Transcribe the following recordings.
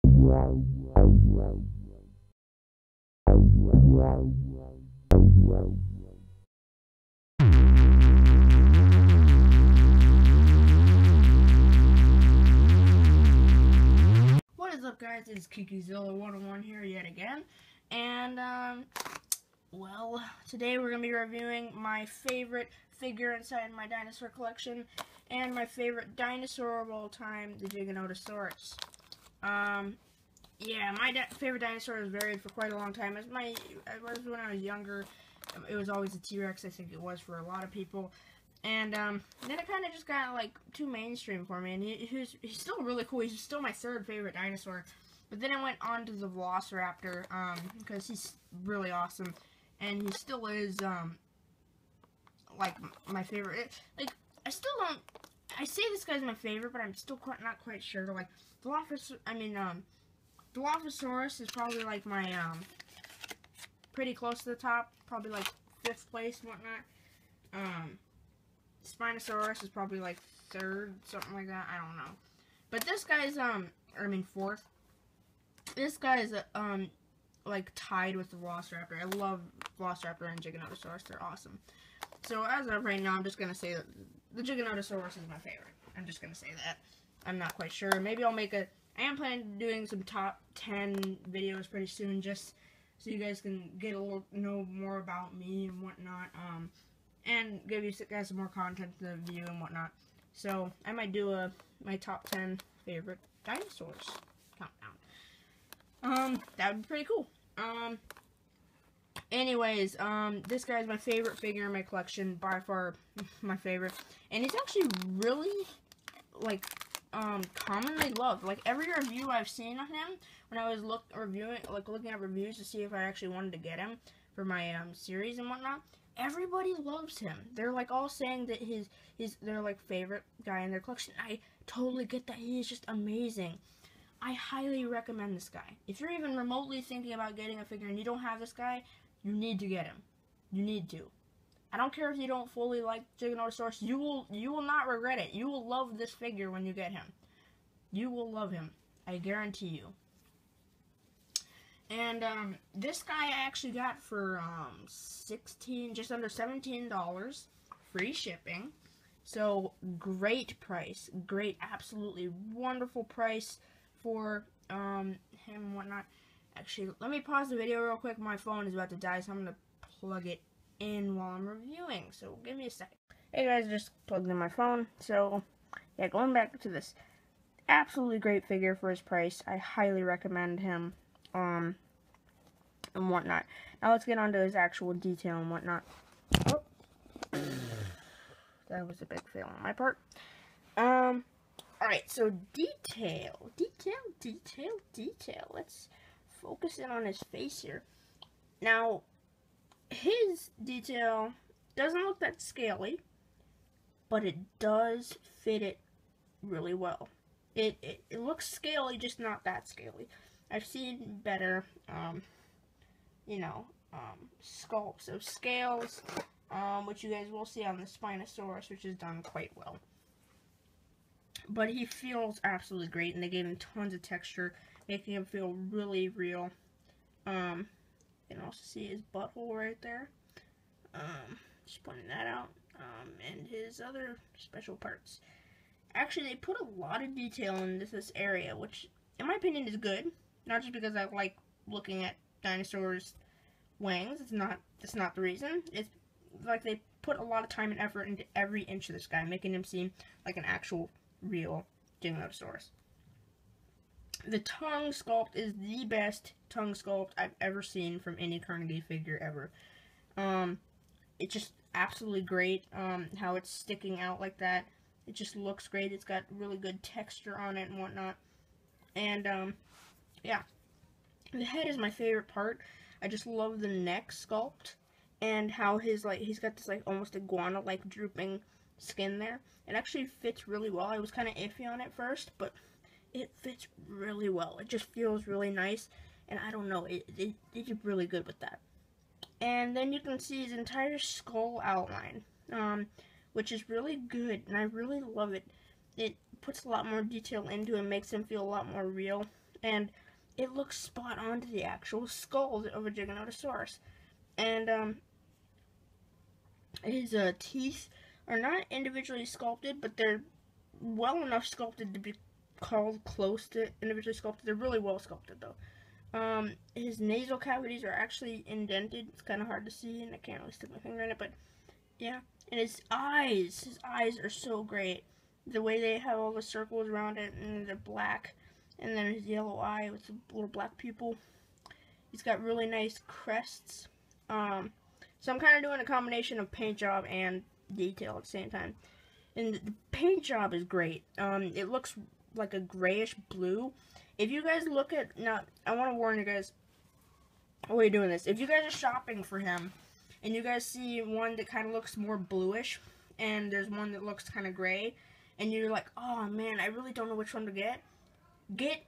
What is up, guys? It's KikiZilla101 here yet again, and well, today we're gonna be reviewing my favorite figure inside my dinosaur collection, and my favorite dinosaur of all time, the Giganotosaurus. Yeah, my favorite dinosaur has varied for quite a long time. When I was younger, it was always a T-Rex. I think it was for a lot of people. And then it kind of just got like too mainstream for me, and he's still really cool. He's still my third favorite dinosaur. But then I went on to the Velociraptor because he's really awesome, and he still is like my favorite. Like I say this guy's my favorite, but I'm still not quite sure. Like Dilophosaurus is probably like my pretty close to the top, probably like 5th place and whatnot. Spinosaurus is probably like 3rd, something like that. I don't know. But this guy's 4th. This guy's like tied with the Velociraptor. I love Velociraptor and Giganotosaurus. They're awesome. So as of right now, I'm just gonna say that the Giganotosaurus is my favorite. I'm just gonna say that. I'm not quite sure. Maybe I'll make I am planning on doing some top 10 videos pretty soon, just so you guys can get know more about me and whatnot. And give you guys some more content to view and whatnot. So I might do my top 10 favorite dinosaurs countdown. That would be pretty cool. Anyways, this guy's my favorite figure in my collection, by far my favorite, and he's actually really like commonly loved. Like every review I've seen on him, when I was looking at reviews to see if I actually wanted to get him for my series and whatnot, everybody loves him. They're like all saying that he's their like favorite guy in their collection. I totally get that. He is just amazing. I highly recommend this guy. If you're even remotely thinking about getting a figure and you don't have this guy, you need to get him. You need to. I don't care if you don't fully like Giganotosaurus. You will not regret it. You will love this figure when you get him. You will love him. I guarantee you. And this guy I actually got for just under $17, free shipping. So great price, great, absolutely wonderful price for him and whatnot. Actually, let me pause the video real quick. My phone is about to die, so I'm gonna plug it in while I'm reviewing. So give me a second. Hey guys, just plugged in my phone. So yeah, going back to this absolutely great figure for his price. I highly recommend him. And whatnot. Now let's get on to his actual detail and whatnot. Oh, that was a big fail on my part. Alright, so detail. Let's focus in on his face here. Now, his detail doesn't look that scaly, but it does fit it really well. It looks scaly, just not that scaly. I've seen better, sculpts of scales, which you guys will see on the Spinosaurus, which is done quite well. But he feels absolutely great, and they gave him tons of texture, making him feel really real. You can also see his butthole right there. Just pointing that out. And his other special parts. Actually, they put a lot of detail into this area, which, in my opinion, is good. Not just because I like looking at dinosaurs' wings. That's not the reason. It's like they put a lot of time and effort into every inch of this guy, making him seem like an actual, real Giganotosaurus. The tongue sculpt is the best tongue sculpt I've ever seen from any Carnegie figure ever. It's just absolutely great. How it's sticking out like that. It just looks great. It's got really good texture on it and whatnot. And yeah, the head is my favorite part. I just love the neck sculpt and how he's got this like almost iguana like drooping skin there. It actually fits really well. I was kind of iffy on it first, but it fits really well. It just feels really nice, and I don't know, they did really good with that. And then you can see his entire skull outline, which is really good, and I really love it. It puts a lot more detail into it, makes him feel a lot more real. and it looks spot on to the actual skull of a Giganotosaurus. And his teeth are not individually sculpted, but they're well enough sculpted to be called close to individually sculpted. They're really well sculpted though. His nasal cavities are actually indented. It's kind of hard to see, and I can't really stick my finger in it, but yeah. And his eyes are so great. The way they have all the circles around it, and they're black, and then his yellow eye with the little black pupil. He's got really nice crests. So I'm kind of doing a combination of paint job and detail at the same time. And the paint job is great. It looks like a grayish blue. If you guys look at, now, I want to warn you guys, while you're doing this, if you guys are shopping for him, and you guys see one that kind of looks more bluish, and there's one that looks kind of gray, and you're like, oh man, I really don't know which one to get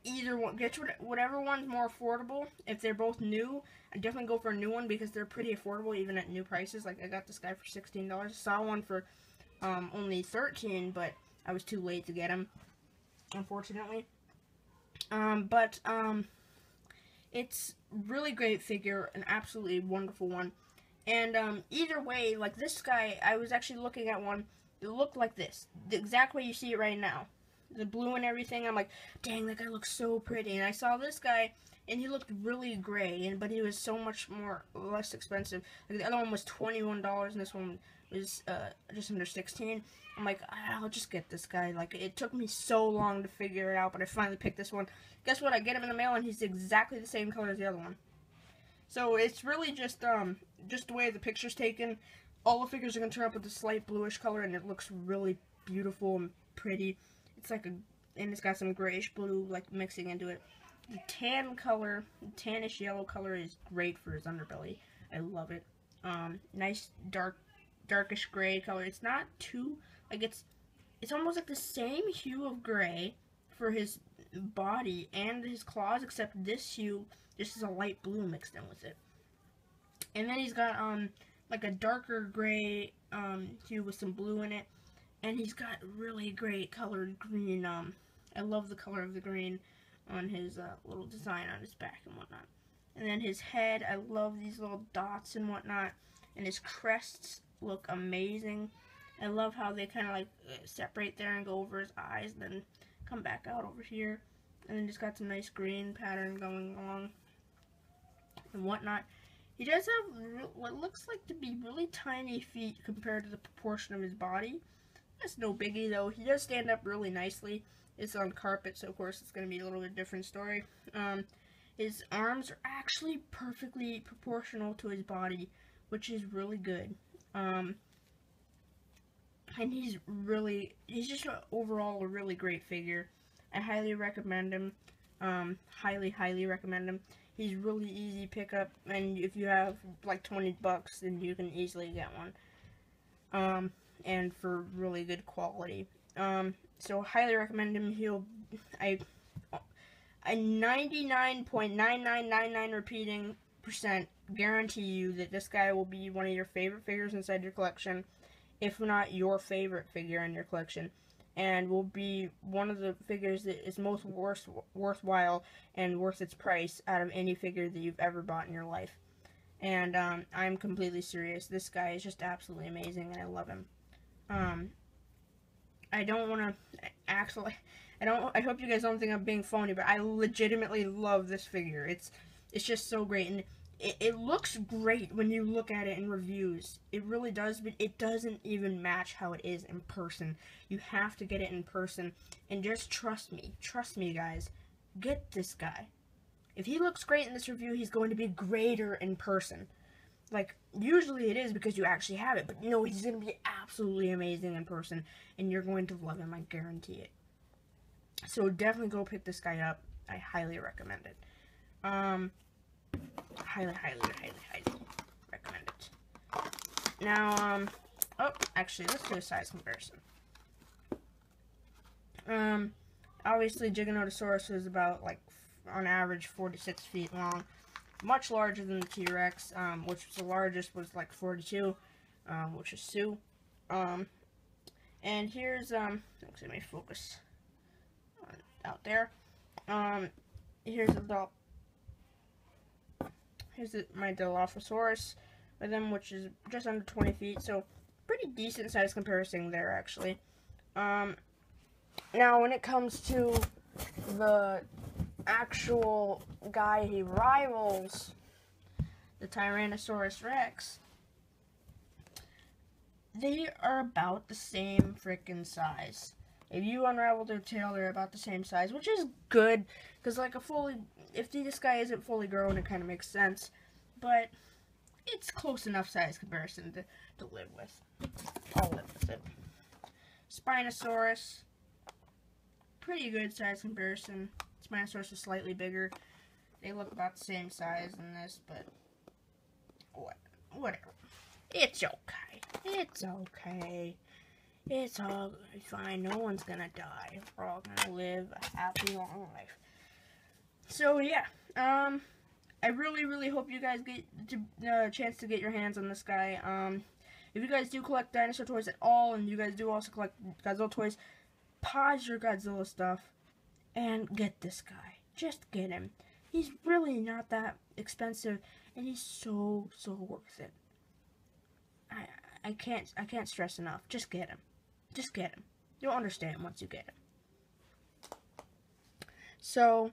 either one. Get whatever one's more affordable. If they're both new, I definitely go for a new one because they're pretty affordable even at new prices. Like I got this guy for $16. I saw one for only $13, but I was too late to get him, unfortunately. It's really great figure, an absolutely wonderful one. And either way, like this guy, I was actually looking at one that looked like this, the exact way you see it right now. The blue and everything, I'm like, dang, that guy looks so pretty. And I saw this guy, and he looked really gray, but he was so much less expensive. Like the other one was $21, and this one was just under $16. I'm like, I'll just get this guy. Like, it took me so long to figure it out, but I finally picked this one. Guess what? I get him in the mail, and he's exactly the same color as the other one. So it's really just the way the picture's taken. All the figures are gonna turn up with a slight bluish color, and it looks really beautiful and pretty. It's like and it's got some grayish blue like mixing into it. The tan color, the tannish yellow color is great for his underbelly. I love it. Nice darkish gray color. It's not too like it's almost like the same hue of gray for his body and his claws, except this hue just is a light blue mixed in with it. And then he's got like a darker gray hue with some blue in it. And he's got really great colored green. I love the color of the green on his little design on his back and whatnot. And then his head, I love these little dots and whatnot. And his crests look amazing. I love how they kind of like separate there and go over his eyes, and then come back out over here. And then just got some nice green pattern going along and whatnot. He does have what looks like to be really tiny feet compared to the proportion of his body. That's no biggie though. He does stand up really nicely. It's on carpet, so of course it's going to be a little bit different story. His arms are actually perfectly proportional to his body, which is really good. And he's just overall a really great figure. I highly recommend him. Highly recommend him. He's really easy pickup, and if you have like $20, then you can easily get one. And for really good quality. So highly recommend him. I 99.9999 repeating % guarantee you that this guy will be one of your favorite figures inside your collection, if not your favorite figure in your collection, and will be one of the figures that is most worthwhile and worth its price out of any figure that you've ever bought in your life. And I'm completely serious. This guy is just absolutely amazing, and I love him. I don't want to actually, I hope you guys don't think I'm being phony, but I legitimately love this figure. It's just so great, and it looks great when you look at it in reviews. It really does, but it doesn't even match how it is in person. You have to get it in person, and just trust me, guys, get this guy. If he looks great in this review, he's going to be greater in person. Like, usually it is because you actually have it, but no, he's going to be absolutely amazing in person, and you're going to love him, I guarantee it. So definitely go pick this guy up. I highly recommend it. Highly recommend it. Now, oh, actually, let's do a size comparison. Obviously, Giganotosaurus is about, like, on average, 46 feet long. Much larger than the T-Rex, which was the largest was like 42, which is Sue. And here's, actually let me focus out there. here's my Dilophosaurus with him, which is just under 20 feet, so pretty decent size comparison there, actually. Now, when it comes to the actual guy he rivals, the Tyrannosaurus Rex, they are about the same freaking size. If you unravel their tail, they're about the same size, which is good, because like if this guy isn't fully grown, it kind of makes sense, but it's close enough size comparison to live with. I'll live with it. Spinosaurus, pretty good size comparison. Spinosaurus is slightly bigger. They look about the same size in this, but whatever. It's okay. It's okay. It's all fine. No one's gonna die. We're all gonna live a happy, long life. So yeah, I really hope you guys get a chance to get your hands on this guy. If you guys do collect dinosaur toys at all, and you guys do also collect Godzilla toys, pause your Godzilla stuff and get this guy. Just get him. He's really not that expensive, and he's so worth it. I can't stress enough. Just get him. Just get him. You'll understand once you get him. So,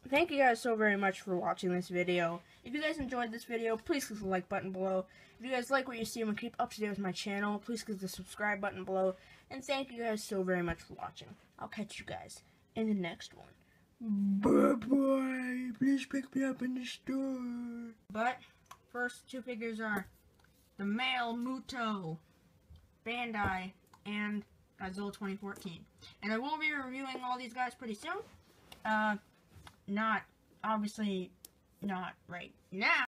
thank you guys so very much for watching this video. If you guys enjoyed this video, please click the like button below. If you guys like what you see and want to keep up to date with my channel, please click the subscribe button below. And thank you guys so very much for watching. I'll catch you guys in the next one. Bye-bye. Please pick me up in the store. But, first two figures are the male Muto, Bandai, and Godzilla 2014. And I will be reviewing all these guys pretty soon. Obviously not right now.